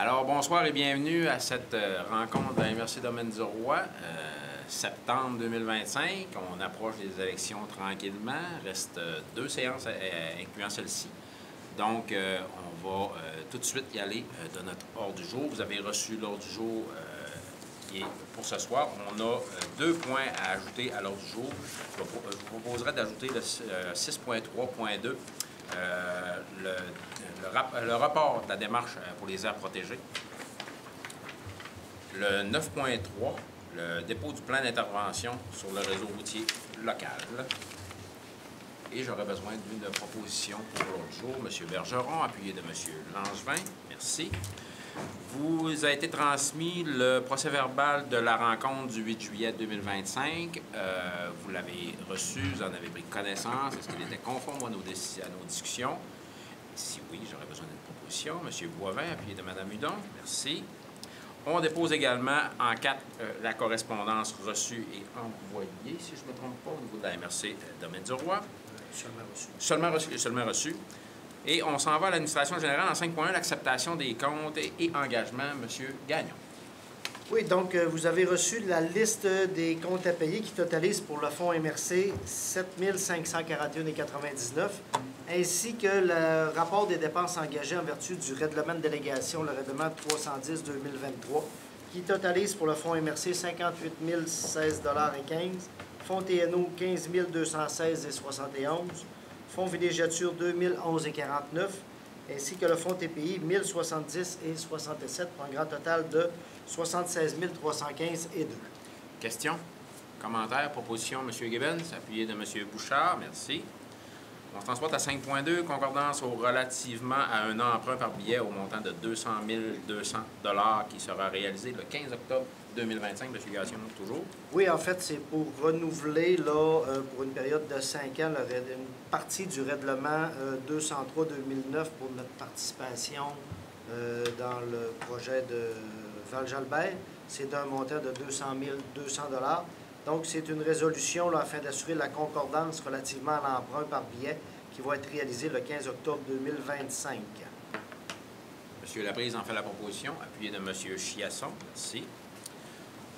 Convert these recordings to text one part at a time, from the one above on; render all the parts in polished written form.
Alors, bonsoir et bienvenue à cette rencontre de la MRC Domaine du Roi, septembre 2025. On approche des élections tranquillement. Il reste 2 séances, incluant celle-ci. Donc, on va tout de suite y aller de notre ordre du jour. Vous avez reçu l'ordre du jour qui est pour ce soir. On a 2 points à ajouter à l'ordre du jour. Je vous proposerai d'ajouter le 6.3.2. Le report de la démarche pour les aires protégées. Le 9.3, le dépôt du plan d'intervention sur le réseau routier local. Et j'aurais besoin d'une proposition pour l'autre jour. M. Bergeron, appuyé de M. Langevin. Merci. Vous a été transmis le procès-verbal de la rencontre du 8 juillet 2025. Vous l'avez reçu, vous en avez pris connaissance. Est-ce qu'il était conforme à nos discussions? Si oui, j'aurais besoin d'une proposition. M. Boivin, appuyé de Mme Hudon. Merci. On dépose également en 4 la correspondance reçue et envoyée, si je ne me trompe pas, au niveau de la MRC Domaine du Roi. Seulement reçu. Et on s'en va à l'administration générale en 5.1, l'acceptation des comptes et engagements. M. Gagnon. Oui, donc vous avez reçu la liste des comptes à payer qui totalise pour le fonds MRC 7 541,99 ainsi que le rapport des dépenses engagées en vertu du règlement de délégation, le règlement 310-2023, qui totalise pour le fonds MRC 58 016,15 $, fonds TNO 15 216,71 $, fonds villégiature 2011,49 $, ainsi que le fonds TPI 1070,67 pour un grand total de 76 315,2 $. Questions? Commentaires? Propositions? M. Gibbons, appuyé de M. Bouchard. Merci. On se transporte à 5.2, concordance relativement à un emprunt par billet au montant de 200 200 $ qui sera réalisé le 15 octobre 2025. M. Gagnon, toujours. Oui, en fait, c'est pour renouveler, là, pour une période de 5 ans, une partie du règlement 203-2009 pour notre participation dans le projet de Val-Jalbert. C'est d'un montant de 200 200 $. Donc, c'est une résolution là, afin d'assurer la concordance relativement à l'emprunt par billet qui va être réalisé le 15 octobre 2025. M. Laprise en fait la proposition, appuyé de M. Chiasson. Merci.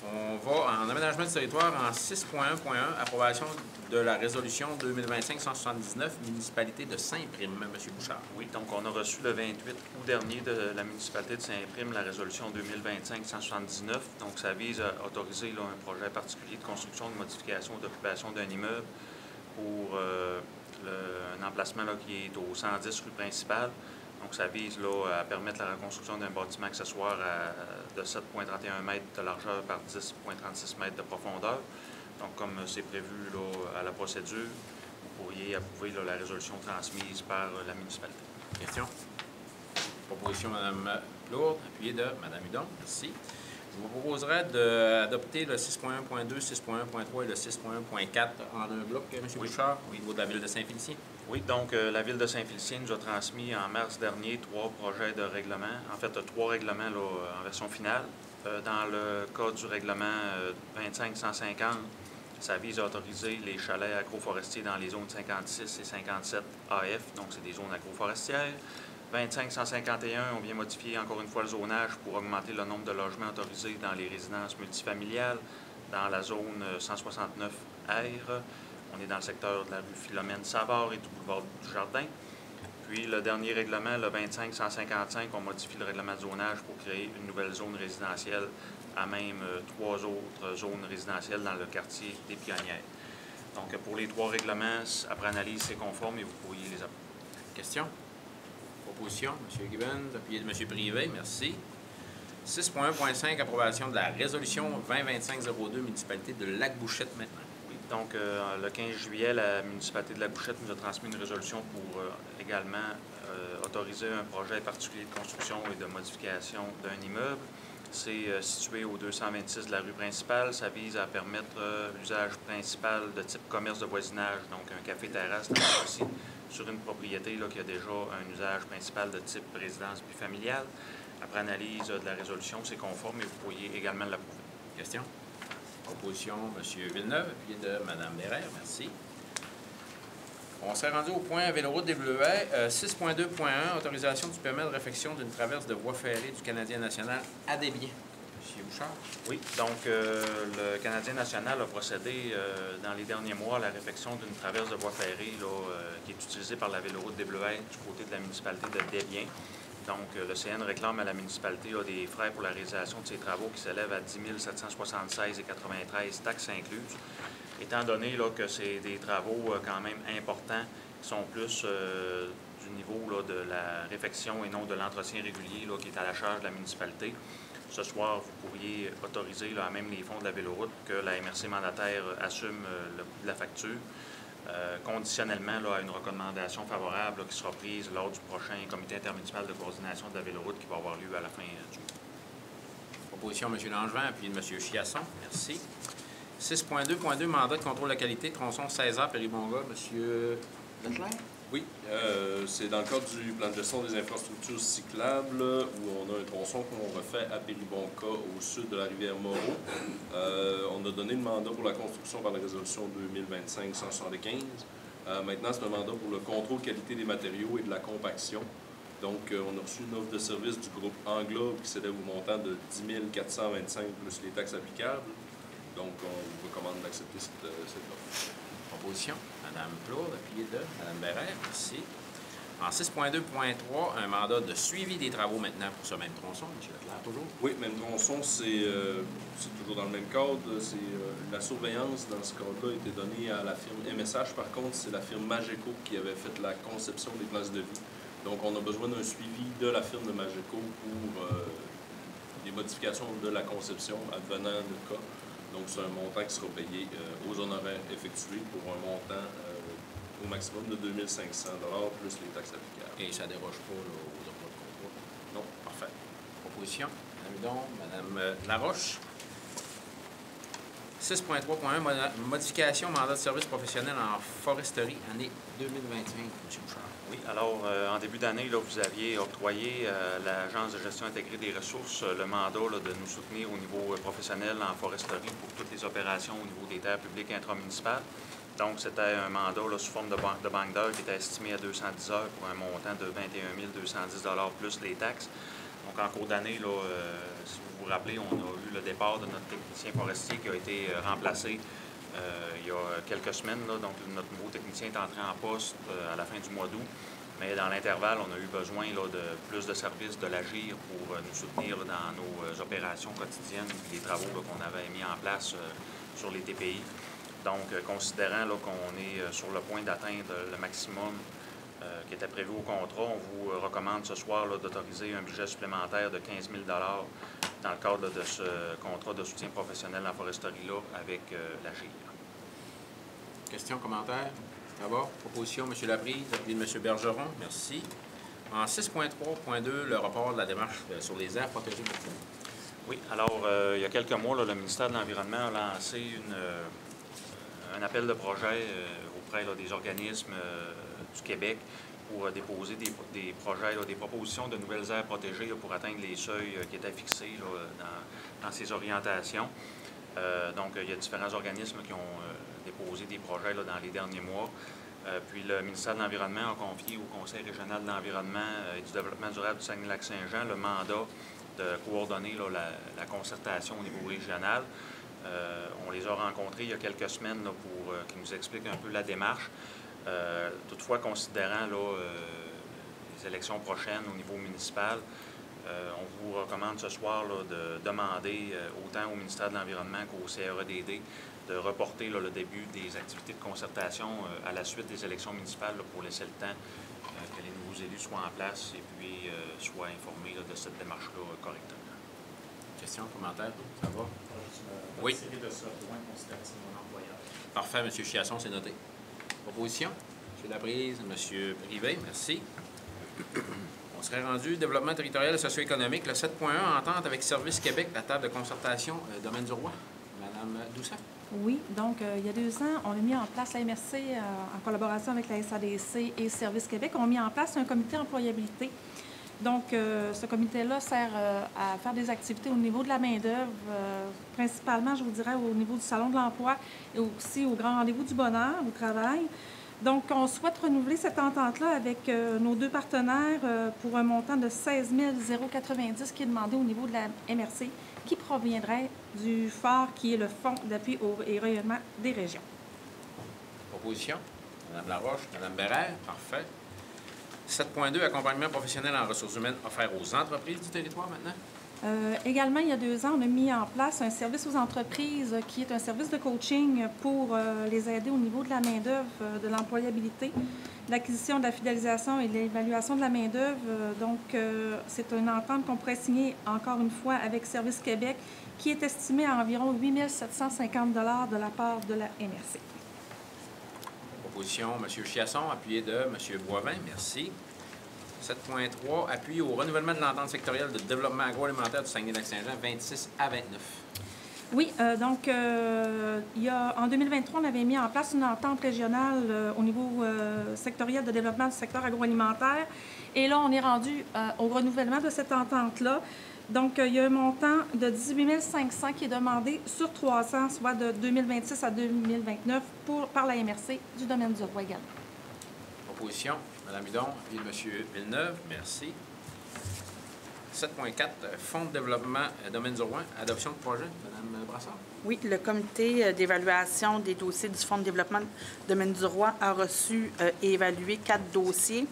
On va en aménagement du territoire en 6.1.1, approbation de la résolution 2025-179, municipalité de Saint-Prime. M. Bouchard. Oui, donc on a reçu le 28 août dernier de la municipalité de Saint-Prime la résolution 2025-179. Donc ça vise à autoriser là, un projet particulier de construction, de modification, d'occupation d'un immeuble pour un emplacement là, qui est au 110 rue principale. Donc, ça vise là, à permettre la reconstruction d'un bâtiment accessoire de 7,31 m de largeur par 10,36 m de profondeur. Donc, comme c'est prévu là, à la procédure, vous pourriez approuver là, la résolution transmise par la municipalité. Question? Proposition Mme Lourde, appuyée de Mme Hudon. Merci. Je vous proposerai d'adopter le 6.1.2, 6.1.3 et le 6.1.4 en un bloc, M. Bouchard, au niveau de la ville de Saint-Félicien. Oui, donc la ville de Saint-Félicien nous a transmis en mars dernier 3 projets de règlement. En fait, 3 règlements là, en version finale. Dans le cas du règlement 25-150, ça vise à autoriser les chalets agroforestiers dans les zones 56 et 57 AF, donc c'est des zones agroforestières. 25-151, on vient modifier encore une fois le zonage pour augmenter le nombre de logements autorisés dans les résidences multifamiliales dans la zone 169R. On est dans le secteur de la rue Philomène-Savard et du boulevard du Jardin. Puis le dernier règlement, le 25-155, on modifie le règlement de zonage pour créer une nouvelle zone résidentielle à même 3 autres zones résidentielles dans le quartier des Pionnières. Donc pour les 3 règlements, après analyse, c'est conforme et vous pourriez les approuver. Question? Proposition, M. Gibbons, appuyé de M. Privé, merci. 6.1.5, approbation de la résolution 2025-02, municipalité de Lac-Bouchette maintenant. Oui, donc le 15 juillet, la municipalité de Lac-Bouchette nous a transmis une résolution pour également autoriser un projet particulier de construction et de modification d'un immeuble. C'est situé au 226 de la rue principale. Ça vise à permettre l'usage principal de type commerce de voisinage, donc un café-terrasse aussi, sur une propriété là, qui a déjà un usage principal de type résidence bifamiliale. Après analyse de la résolution, c'est conforme et vous pourriez également l'approuver. Question? Proposition, M. Villeneuve, appuyé de Mme Bérère, merci. On s'est rendu au point Véloroute des Bleuets. 6.2.1, autorisation du paiement de réfection d'une traverse de voie ferrée du Canadien national à Desbiens. Monsieur Bouchard. Oui, donc le Canadien national a procédé dans les derniers mois à la réfection d'une traverse de voie ferrée là, qui est utilisée par la Véloroute des Bleuets du côté de la municipalité de Desbiens. Donc, le CN réclame à la municipalité des frais pour la réalisation de ces travaux qui s'élèvent à 10 776,93 taxes incluses. Étant donné là, que c'est des travaux quand même importants, qui sont plus du niveau là, de la réfection et non de l'entretien régulier là, qui est à la charge de la municipalité, ce soir, vous pourriez autoriser là, à même les fonds de la Véloroute que la MRC mandataire assume le coût de la facture, conditionnellement là, à une recommandation favorable là, qui sera prise lors du prochain comité intermunicipal de coordination de la Véloroute qui va avoir lieu à la fin du mois. Proposition, M. Langevin, appuyé de M. Chiasson. Merci. 6.2.2, mandat de contrôle de la qualité, tronçon 16A, Péribonga. M. Leclerc? Oui, c'est dans le cadre du plan de gestion des infrastructures cyclables où on a un tronçon qu'on refait à Péribonka au sud de la rivière Moreau. On a donné le mandat pour la construction par la résolution 2025-175. Maintenant, c'est un mandat pour le contrôle qualité des matériaux et de la compaction. Donc, on a reçu une offre de service du groupe Englobe qui s'élève au montant de 10 425 plus les taxes applicables. Donc, on vous recommande d'accepter cette offre. Proposition. Mme Plourde, appuyée de Mme Bérère. Merci. En 6.2.3, un mandat de suivi des travaux maintenant pour ce même tronçon. M. Leclerc, toujours. Oui, même tronçon, c'est toujours dans le même cadre. La surveillance, dans ce cadre-là, a été donnée à la firme MSH. Par contre, c'est la firme Mageco qui avait fait la conception des places de vie. Donc, on a besoin d'un suivi de la firme de Mageco pour les modifications de la conception advenant le cas. Donc, c'est un montant qui sera payé aux honoraires effectués pour un montant au maximum de 2 500 $ plus les taxes applicables. Et ça ne déroge pas là, aux droits de contrôle. Non. Parfait. Proposition. Mme Hudon, Mme Laroche. 6.3.1, modification mandat de service professionnel en foresterie, année 2025. M. Bouchard. Oui, alors, en début d'année, vous aviez octroyé à l'Agence de gestion intégrée des ressources le mandat là, de nous soutenir au niveau professionnel en foresterie pour toutes les opérations au niveau des terres publiques intramunicipales. Donc, c'était un mandat là, sous forme de banque d'heures qui était estimé à 210 heures pour un montant de 21 210 $ plus les taxes. Donc, en cours d'année, si vous vous rappelez, on a eu le départ de notre technicien forestier qui a été remplacé il y a quelques semaines. Là, donc, notre nouveau technicien est entré en poste à la fin du mois d'août. Mais dans l'intervalle, on a eu besoin là, de plus de services de l'AGIR pour nous soutenir là, dans nos opérations quotidiennes et les travaux qu'on avait mis en place sur les TPI. Donc, considérant qu'on est sur le point d'atteindre le maximum qui était prévu au contrat, on vous recommande ce soir d'autoriser un budget supplémentaire de 15 000 $ dans le cadre de ce contrat de soutien professionnel en foresterie-là avec l'AGIR. Questions, commentaires? D'abord, proposition, M. Laprise, appuyé de M. Bergeron. Merci. En 6.3.2, le rapport de la démarche sur les aires protégées maritimes. Oui, alors, il y a quelques mois, là, le ministère de l'Environnement a lancé un appel de projet auprès des organismes du Québec pour déposer des projets, des propositions de nouvelles aires protégées pour atteindre les seuils qui étaient fixés dans ces orientations. Donc, il y a différents organismes qui ont déposé des projets dans les derniers mois. Puis le ministère de l'Environnement a confié au Conseil régional de l'environnement et du développement durable du Saguenay-Lac-Saint-Jean le mandat de coordonner la concertation au niveau régional. On les a rencontrés il y a quelques semaines pour qu'ils nous expliquent un peu la démarche. Toutefois, considérant les élections prochaines au niveau municipal, on vous recommande ce soir de demander autant au ministère de l'Environnement qu'au CREDD de reporter le début des activités de concertation à la suite des élections municipales pour laisser le temps que les nouveaux élus soient en place et puis soient informés de cette démarche-là correctement. Questions, commentaires? Ça va? Oui. De ce point considéré c'est mon employeur. Parfait, M. Chiasson, c'est noté. Proposition? M. Laprise, M. Privé, merci. On serait rendu développement territorial et socio-économique, le 7.1, entente avec Service Québec, la table de concertation, domaine du roi. Madame Doucet. Oui, donc il y a 2 ans, on a mis en place la MRC en collaboration avec la SADC et Service Québec. On a mis en place un comité employabilité. Donc, ce comité-là sert à faire des activités au niveau de la main-d'œuvre, principalement, je vous dirais, au niveau du Salon de l'emploi et aussi au grand rendez-vous du bonheur au travail. Donc, on souhaite renouveler cette entente-là avec nos deux partenaires pour un montant de 16 090 qui est demandé au niveau de la MRC, qui proviendrait du FAR, qui est le Fonds d'appui et rayonnement des régions. Proposition. Mme Laroche, Mme Bérère, parfait. 7.2, accompagnement professionnel en ressources humaines offert aux entreprises du territoire maintenant. Également, il y a 2 ans, on a mis en place un service aux entreprises qui est un service de coaching pour les aider au niveau de la main-d'œuvre, de l'employabilité, de l'acquisition, de la fidélisation et de l'évaluation de la main-d'œuvre. Donc, c'est une entente qu'on pourrait signer encore une fois avec Service Québec qui est estimée à environ 8 750 $ de la part de la MRC. Proposition, M. Chiasson, appuyé de M. Boivin. Merci. 7.3, appui au renouvellement de l'entente sectorielle de développement agroalimentaire du Saguenay-Lac-Saint-Jean, 26 à 29. Oui, donc, en 2023, on avait mis en place une entente régionale au niveau sectoriel de développement du secteur agroalimentaire. Et là, on est rendu au renouvellement de cette entente-là. Donc, il y a un montant de 18 500 qui est demandé sur 300, soit de 2026 à 2029 par la MRC du domaine du roi également. Proposition, Mme Hudon, appuyé de M. Villeneuve. Merci. 7.4, Fonds de développement domaine du roi, adoption de projet. Mme Brassard. Oui, le comité d'évaluation des dossiers du Fonds de développement domaine du roi a reçu et évalué 4 dossiers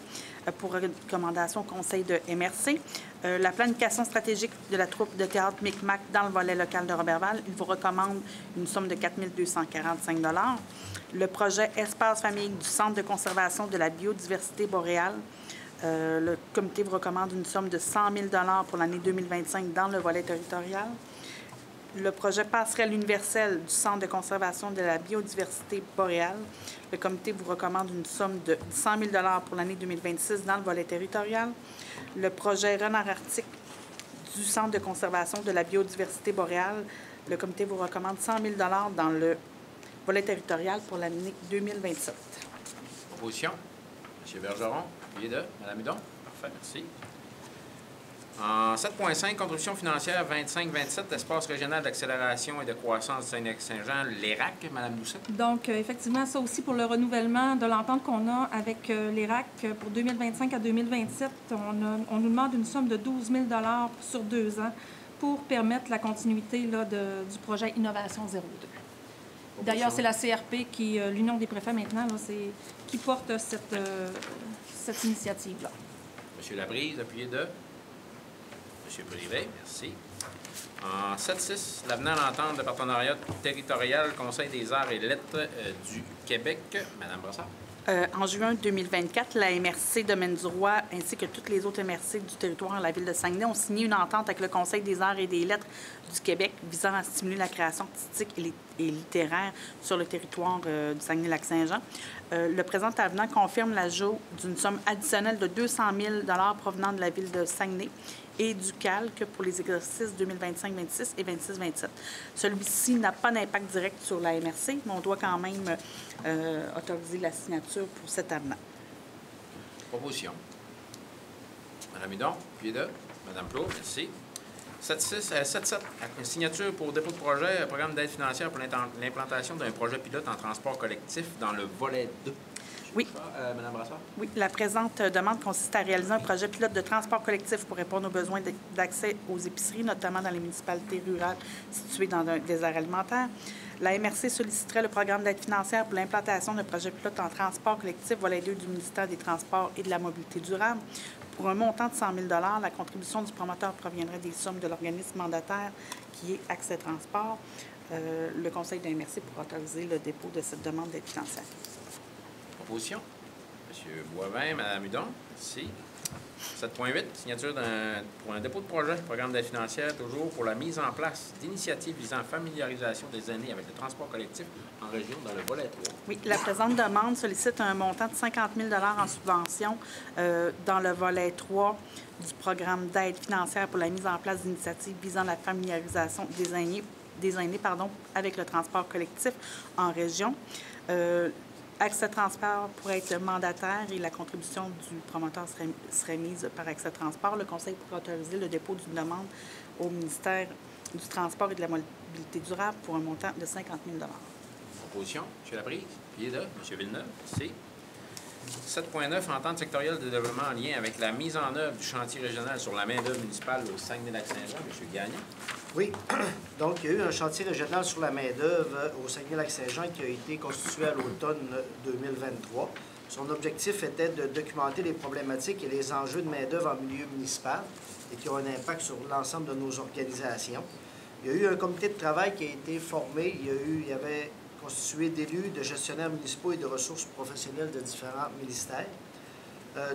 pour recommandation au conseil de MRC. La planification stratégique de la troupe de théâtre Micmac dans le volet local de Roberval, il vous recommande une somme de 4 245 $. Le projet Espace famille du Centre de conservation de la biodiversité boréale, le comité vous recommande une somme de 100 000 $ pour l'année 2025 dans le volet territorial. Le projet Passerelle universelle du Centre de conservation de la biodiversité boréale, le comité vous recommande une somme de 100 000 $ pour l'année 2026 dans le volet territorial. Le projet Renard arctique du Centre de conservation de la biodiversité boréale, le comité vous recommande 100 000 $ dans le volet territorial pour l'année 2027. Proposition, M. Bergeron, appuyé de Mme Hudon. Parfait, merci. En 7.5, contribution financière 25-27, espace régional d'accélération et de croissance du Saguenay-Lac-Saint-Jean, l'ERAC, Mme Doucet. Donc, effectivement, ça aussi pour le renouvellement de l'entente qu'on a avec l'ERAC pour 2025 à 2027, on nous demande une somme de 12 000 $ sur 2 ans pour permettre la continuité là, du projet Innovation 02. D'ailleurs, c'est la CRP, l'Union des préfets maintenant, là, qui porte cette initiative-là. M. Labrise, appuyé de M. Privé, merci. En 7.6, l'avenant à l'entente de partenariat territorial Conseil des arts et lettres du Québec, Mme Brassard. En juin 2024, la MRC Domaine du Roi ainsi que toutes les autres MRC du territoire de la ville de Saguenay ont signé une entente avec le Conseil des arts et des lettres du Québec visant à stimuler la création artistique et littéraire sur le territoire du Saguenay-Lac-Saint-Jean. Le présent avenant confirme l'ajout d'une somme additionnelle de 200 000 $ provenant de la ville de Saguenay et du CALC pour les exercices 2025-26 et 26-27. Celui-ci n'a pas d'impact direct sur la MRC, mais on doit quand même autoriser la signature pour cet avenant. Proposition. Mme Hudon, appuyé de Mme Plot, merci. 7.7, signature pour dépôt de projet, programme d'aide financière pour l'implantation d'un projet pilote en transport collectif dans le volet 2. Oui. Mme Brassard? Oui. La présente demande consiste à réaliser un projet pilote de transport collectif pour répondre aux besoins d'accès aux épiceries, notamment dans les municipalités rurales situées dans des aires alimentaires. La MRC solliciterait le programme d'aide financière pour l'implantation d'un projet pilote en transport collectif, volet 2 du ministère des Transports et de la Mobilité durable. Pour un montant de 100 000 $, la contribution du promoteur proviendrait des sommes de l'organisme mandataire qui est Accès Transport. Le Conseil de la MRC pourra autoriser le dépôt de cette demande d'aide financière. Proposition. M. Boivin, Mme Hudon, merci. 7.8, signature pour un dépôt de projet, programme d'aide financière, toujours pour la mise en place d'initiatives visant à familiarisation des aînés avec le transport collectif en région dans le volet 3. Oui, la présente demande sollicite un montant de 50 000 $ en subvention dans le volet 3 du programme d'aide financière pour la mise en place d'initiatives visant la familiarisation des aînés avec le transport collectif en région. Accès Transport pourrait être mandataire et la contribution du promoteur serait mise par Accès Transport. Le Conseil pourrait autoriser le dépôt d'une demande au ministère du Transport et de la Mobilité durable pour un montant de 50 000 $. Proposition. M. Laprise, appuyé de M. Villeneuve, merci. 7.9, entente sectorielle de développement en lien avec la mise en œuvre du chantier régional sur la main-d'œuvre municipale au Saguenay-Lac-Saint-Jean. M. Gagnon. Oui, donc il y a eu un chantier régional sur la main-d'œuvre au Saguenay-Lac-Saint-Jean qui a été constitué à l'automne 2023. Son objectif était de documenter les problématiques et les enjeux de main-d'œuvre en milieu municipal et qui ont un impact sur l'ensemble de nos organisations. Il y a eu un comité de travail qui a été formé. Il y avait constitué d'élus, de gestionnaires municipaux et de ressources professionnelles de différents ministères.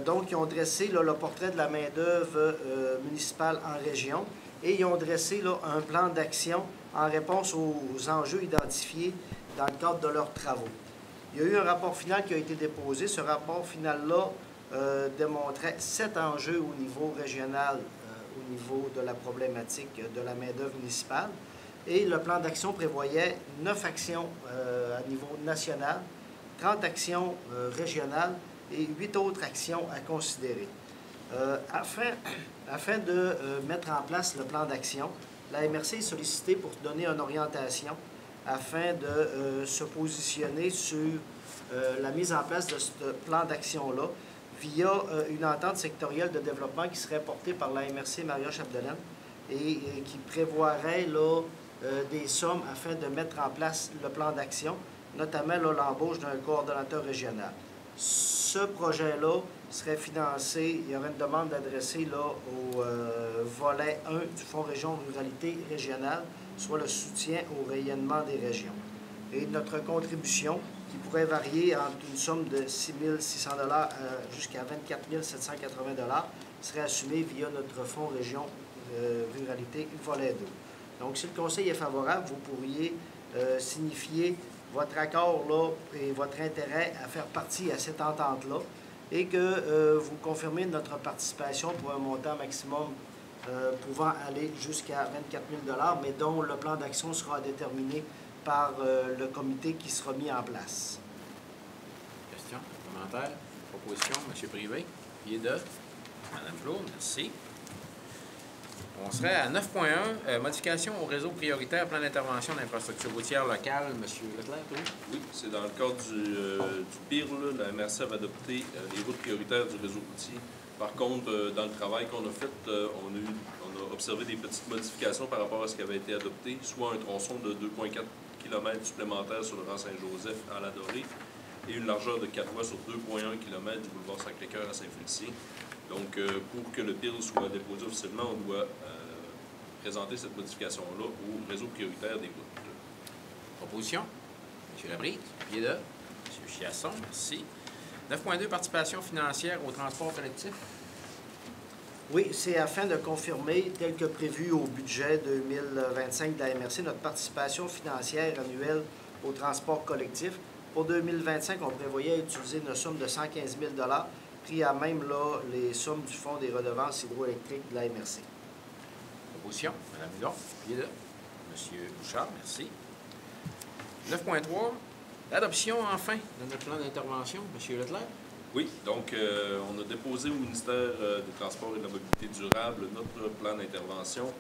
Donc, ils ont dressé là, le portrait de la main-d'œuvre municipale en région et ils ont dressé là, un plan d'action en réponse aux enjeux identifiés dans le cadre de leurs travaux. Il y a eu un rapport final qui a été déposé. Ce rapport final-là démontrait 7 enjeux au niveau régional, au niveau de la problématique de la main-d'œuvre municipale. Et le plan d'action prévoyait 9 actions à niveau national, 30 actions régionales et 8 autres actions à considérer. Afin de mettre en place le plan d'action, la MRC est sollicitée pour donner une orientation afin de se positionner sur la mise en place de ce plan d'action-là via une entente sectorielle de développement qui serait portée par la MRC Maria-Chapdelaine et qui prévoirait là, des sommes afin de mettre en place le plan d'action, notamment l'embauche d'un coordonnateur régional. Ce projet-là serait financé, il y aurait une demande adressée là, au volet 1 du Fonds Région Ruralité régionale, soit le soutien au rayonnement des régions. Et notre contribution, qui pourrait varier entre une somme de 6 600 $ jusqu'à 24 780 $, serait assumée via notre Fonds Région Ruralité volet 2. Donc, si le Conseil est favorable, vous pourriez signifier votre accord là, et votre intérêt à faire partie à cette entente-là et que vous confirmez notre participation pour un montant maximum pouvant aller jusqu'à 24 000 $, mais dont le plan d'action sera déterminé par le comité qui sera mis en place. Questions, commentaires, propositions, M. Privé, pied de Mme Claude, merci. On serait à 9.1, modification au réseau prioritaire, plan d'intervention d'infrastructures routières locales. M. Leclerc, oui? Oui, c'est dans le cadre du PIR, là, la MRC avait adopté les routes prioritaires du réseau routier. Par contre, dans le travail qu'on a fait, on a observé des petites modifications par rapport à ce qui avait été adopté, soit un tronçon de 2,4 km supplémentaire sur le rang Saint-Joseph à la Dorée et une largeur de 4 voies sur 2,1 km du boulevard Sacré-Cœur à Saint-Félicien. Donc, pour que le PIR soit déposé officiellement, on doit présenter cette modification-là au réseau prioritaire des routes. Proposition? M. Labrique, pied de M. Chiasson, merci. 9.2, participation financière au transport collectif. Oui, c'est afin de confirmer, tel que prévu au budget 2025 de la MRC, notre participation financière annuelle au transport collectif. Pour 2025, on prévoyait utiliser une somme de 115 000 $ pris à même là, les sommes du Fonds des redevances hydroélectriques de la MRC. Proposition, Mme Hudon, pied de M. Bouchard, merci. 9.3, l'adoption enfin de notre plan d'intervention. M. Leclerc. Oui, donc on a déposé au ministère des Transports et de la Mobilité durable notre plan d'intervention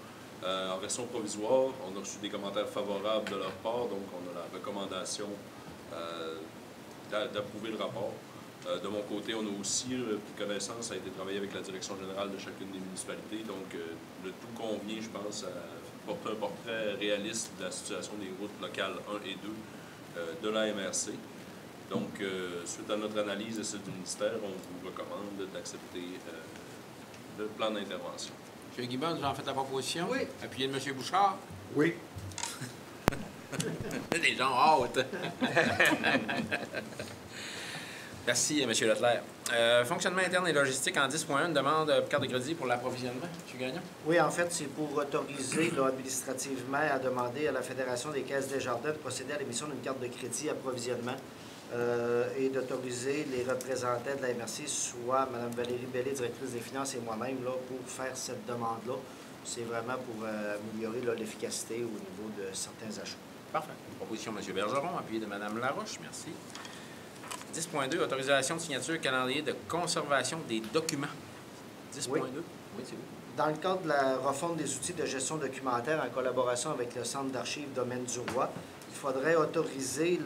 en version provisoire. On a reçu des commentaires favorables de leur part, donc on a la recommandation d'approuver le rapport. De mon côté, on a aussi pris connaissance, ça a été travaillé avec la direction générale de chacune des municipalités, donc le tout convient, je pense, à porter un portrait réaliste de la situation des routes locales 1 et 2 de la MRC. Donc, suite à notre analyse et celle du ministère, on vous recommande d'accepter le plan d'intervention. M. Guibon, vous en faites la proposition? Oui. Appuyé de M. Bouchard? Oui. Des gens hâte. Merci, M. Leclerc. Fonctionnement interne et logistique en 10.1, une demande carte de crédit pour l'approvisionnement. M. Gagnon? Oui, en fait, c'est pour autoriser là, administrativement à demander à la Fédération des Caisses Desjardins de procéder à l'émission d'une carte de crédit approvisionnement et d'autoriser les représentants de la MRC, soit Mme Valérie Bellé, directrice des finances, et moi-même, là, pour faire cette demande-là. C'est vraiment pour améliorer l'efficacité au niveau de certains achats. Parfait. Proposition M. Bergeron, appuyé de Mme Laroche. Merci. 10.2, autorisation de signature calendrier de conservation des documents. 10.2. Oui, c'est vous. Dans le cadre de la refonte des outils de gestion documentaire en collaboration avec le Centre d'archives Domaine du Roi, il faudrait autoriser,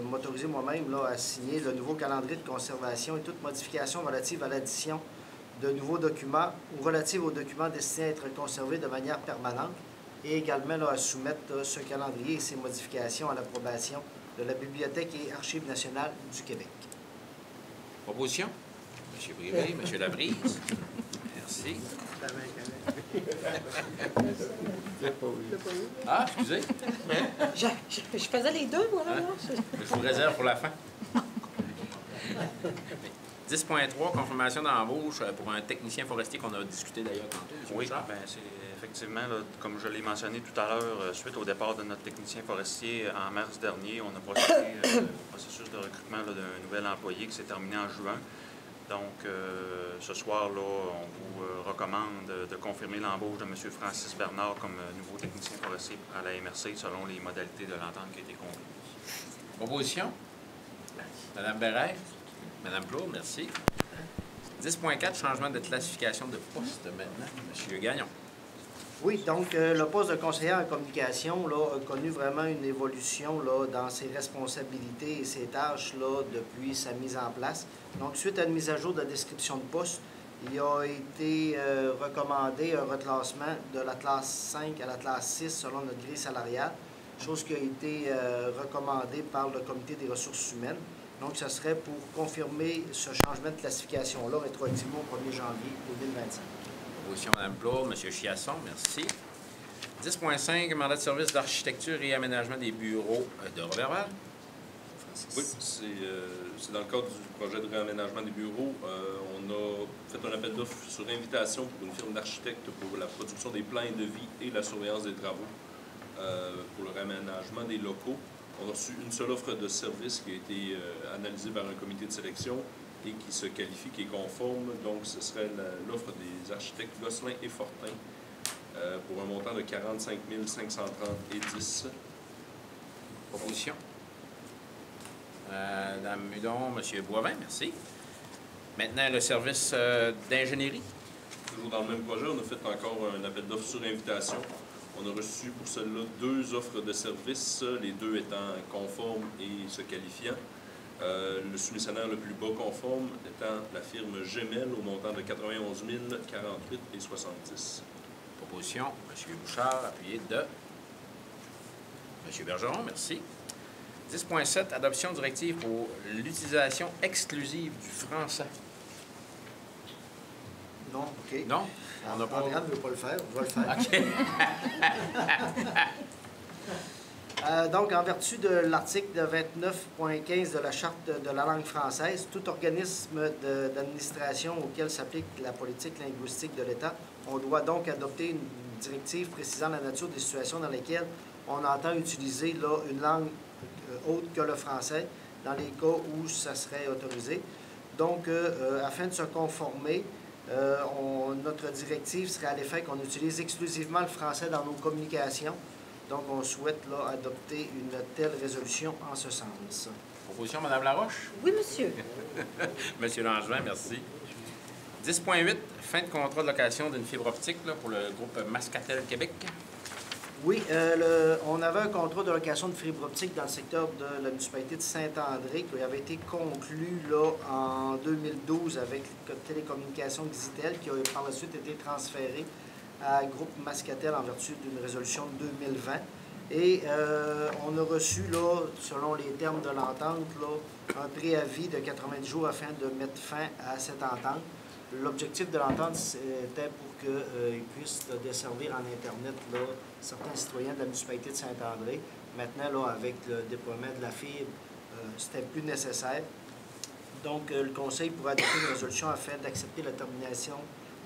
m'autoriser moi-même là, à signer le nouveau calendrier de conservation et toute modification relative à l'addition de nouveaux documents ou relative aux documents destinés à être conservés de manière permanente et également là, à soumettre ce calendrier et ses modifications à l'approbation de la Bibliothèque et Archives nationales du Québec. Proposition? M. Brivet, M. Labrise. Merci. Ah, excusez. Je faisais les deux, voilà. Hein? Je vous réserve pour la fin. 10.3, confirmation d'embauche pour un technicien forestier qu'on a discuté d'ailleurs tantôt. M. Oui, Bouchard. bien, c'est effectivement, là, comme je l'ai mentionné tout à l'heure, suite au départ de notre technicien forestier en mars dernier, on a procédé au processus de recrutement là, d'un nouvel employé qui s'est terminé en juin. Donc, ce soir-là, on vous recommande de confirmer l'embauche de M. Francis Bernard comme nouveau technicien forestier à la MRC selon les modalités de l'entente qui a été conclue. Proposition? Mme Bérère? Mme Plourde, merci. 10.4, changement de classification de poste maintenant. M. Gagnon. Oui, donc le poste de conseiller en communication là, a connu vraiment une évolution là, dans ses responsabilités et ses tâches là, depuis sa mise en place. Donc, suite à une mise à jour de la description de poste, il a été recommandé un reclassement de la classe 5 à la classe 6 selon notre grille salariale, chose qui a été recommandée par le Comité des ressources humaines. Donc, ce serait pour confirmer ce changement de classification-là rétroactivement au 1er janvier 2025. Proposition Mme Plourde, M. Chiasson, merci. 10.5, mandat de service d'architecture et aménagement des bureaux de Roberval. Oui, c'est dans le cadre du projet de réaménagement des bureaux. On a fait un appel d'offres sur invitation pour une firme d'architectes pour la production des plans de vie et la surveillance des travaux pour le réaménagement des locaux. On a reçu une seule offre de service qui a été analysée par un comité de sélection et qui se qualifie, qui est conforme. Donc, ce serait l'offre des architectes Gosselin et Fortin pour un montant de 45 530,10 $. Proposition. Mme Mudon, M. Boivin, merci. Maintenant, le service d'ingénierie. Toujours dans le même projet, on a fait encore un appel d'offres sur invitation. On a reçu pour celle-là 2 offres de services, les 2 étant conformes et se qualifiant. Le soumissionnaire le plus bas conforme étant la firme Gemel au montant de 91 048,70 $. Proposition, M. Bouchard, appuyé de M. Bergeron, merci. 10.7, adoption directive pour l'utilisation exclusive du français. Non, OK. Non? On n'a pas... Andréane ne veut pas le faire, on va le faire. OK. Donc, en vertu de l'article 29.15 de la Charte de la langue française, tout organisme d'administration auquel s'applique la politique linguistique de l'État, on doit donc adopter une directive précisant la nature des situations dans lesquelles on entend utiliser là, une langue autre que le français, dans les cas où ça serait autorisé. Donc, afin de se conformer, notre directive serait à l'effet qu'on utilise exclusivement le français dans nos communications. Donc, on souhaite là, adopter une telle résolution en ce sens. Proposition, Mme Laroche. Oui, monsieur. Monsieur Langevin, merci. 10.8, fin de contrat de location d'une fibre optique là, pour le groupe Mascatel Québec. Oui, on avait un contrat de location de fibre optique dans le secteur de la municipalité de Saint-André qui avait été conclu là, en 2012 avec Télécommunications Xitel, qui a par la suite été transféré à Groupe Mascatel en vertu d'une résolution de 2020. Et on a reçu, là, selon les termes de l'entente, là, un préavis de 90 jours afin de mettre fin à cette entente. L'objectif de l'entente, c'était pour qu'ils puissent desservir en Internet là, certains citoyens de la municipalité de Saint-André. Maintenant, là, avec le déploiement de la fibre, c'était plus nécessaire. Donc, le Conseil pourrait adopter une résolution afin d'accepter la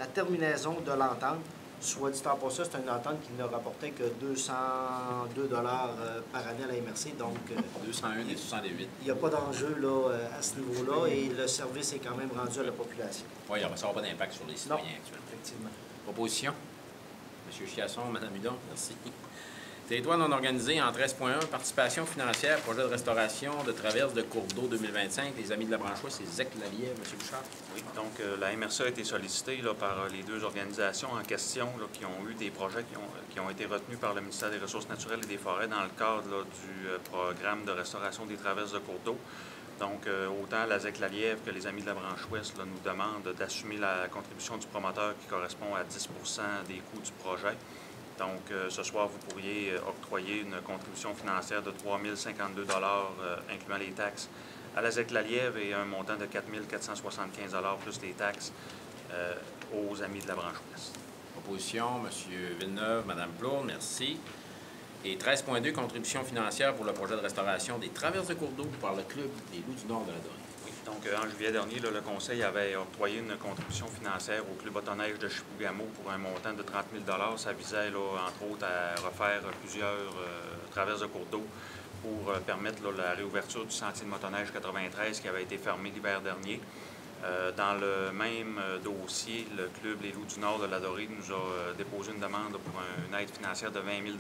terminaison de l'entente. Soit dit en passant, c'est une entente qui ne rapportait que 202 $ par année à la MRC. Donc, 201 et 68. il n'y a pas d'enjeu là, à ce niveau-là et le service est quand même rendu à la population. Oui, ça n'aura pas d'impact sur les citoyens actuellement. Effectivement. Proposition. M. Chiasson, Mme Hudon, merci. Territoire non organisé en 13.1, participation financière, projet de restauration de traverse de cours d'eau 2025. Les Amis de la Branche-Ouest, c'est Zec Lallièvre, M. Bouchard. Oui, donc la MRC a été sollicitée là, par les deux organisations en question là, qui ont eu des projets qui ont été retenus par le ministère des Ressources naturelles et des Forêts dans le cadre là, du programme de restauration des traverses de cours d'eau. Donc, autant la Zec Lallièvre que les Amis de la Branche-Ouest là, nous demandent d'assumer la contribution du promoteur qui correspond à 10 des coûts du projet. Donc, ce soir, vous pourriez octroyer une contribution financière de 3 052 incluant les taxes à la Zec Lallièvre et un montant de 4 475 plus les taxes aux Amis de la Branche-Ouest. Proposition, M. Villeneuve, Mme Plourde, merci. Et 13.2, contribution financière pour le projet de restauration des traverses de cours d'eau par le Club des Loups du Nord de la Dorée. Oui, donc en juillet dernier, là, le Conseil avait octroyé une contribution financière au Club Autoneige de Chibougamau pour un montant de 30 000 Ça visait, là, entre autres, à refaire plusieurs traverses de cours d'eau pour permettre là, la réouverture du sentier de motoneige 93 qui avait été fermé l'hiver dernier. Dans le même dossier, le Club Les Loups du Nord de la Dorée nous a déposé une demande pour une aide financière de 20 000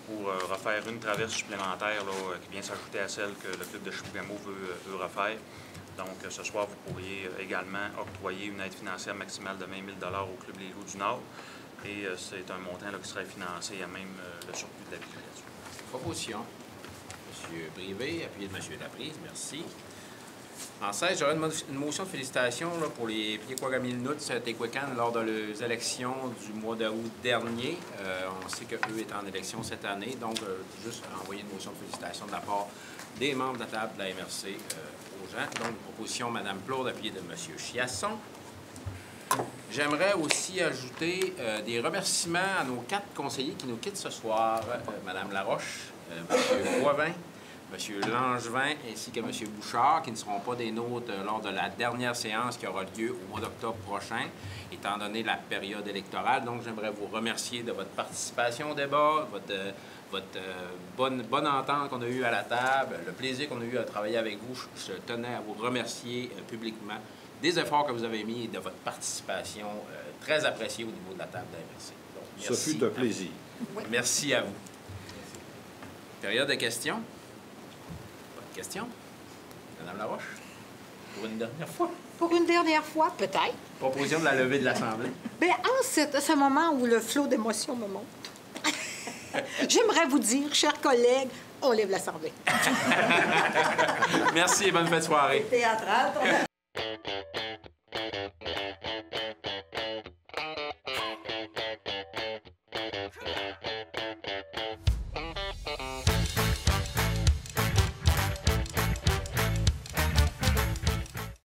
pour refaire une traverse supplémentaire là, qui vient s'ajouter à celle que le Club de Chibougamau veut refaire. Donc, ce soir, vous pourriez également octroyer une aide financière maximale de 20 000 au Club Les Loups du Nord. Et c'est un montant là, qui serait financé à même le surplus de la végétation. Proposition. M. Brivé, appuyé de M. Laprise, merci. En 16, j'aurais une motion de félicitations là, pour les Piquet-Quagamilnouts Tequecan lors de leurs élections du mois d'août dernier. On sait qu'eux étaient en élection cette année, donc juste envoyer une motion de félicitations de la part des membres de la table de la MRC aux gens. Donc, proposition Mme Plourde, appuyée de M. Chiasson. J'aimerais aussi ajouter des remerciements à nos 4 conseillers qui nous quittent ce soir. Mme Laroche, M. Boivin, M. Langevin ainsi que M. Bouchard, qui ne seront pas des nôtres lors de la dernière séance qui aura lieu au mois d'octobre prochain, étant donné la période électorale. Donc, j'aimerais vous remercier de votre participation au débat, votre bonne entente qu'on a eue à la table, le plaisir qu'on a eu à travailler avec vous. Je tenais à vous remercier publiquement des efforts que vous avez mis et de votre participation très appréciée au niveau de la table de la MRC. Donc, merci. Ce fut un plaisir. Merci à vous. Période de questions. Question? Mme Laroche? Pour une dernière fois? Pour une dernière fois, peut-être. Proposition de la levée de l'Assemblée. Bien, en ce moment où le flot d'émotions me monte, j'aimerais vous dire, chers collègues, on lève l'Assemblée. Merci et bonne fête de soirée. Théâtral,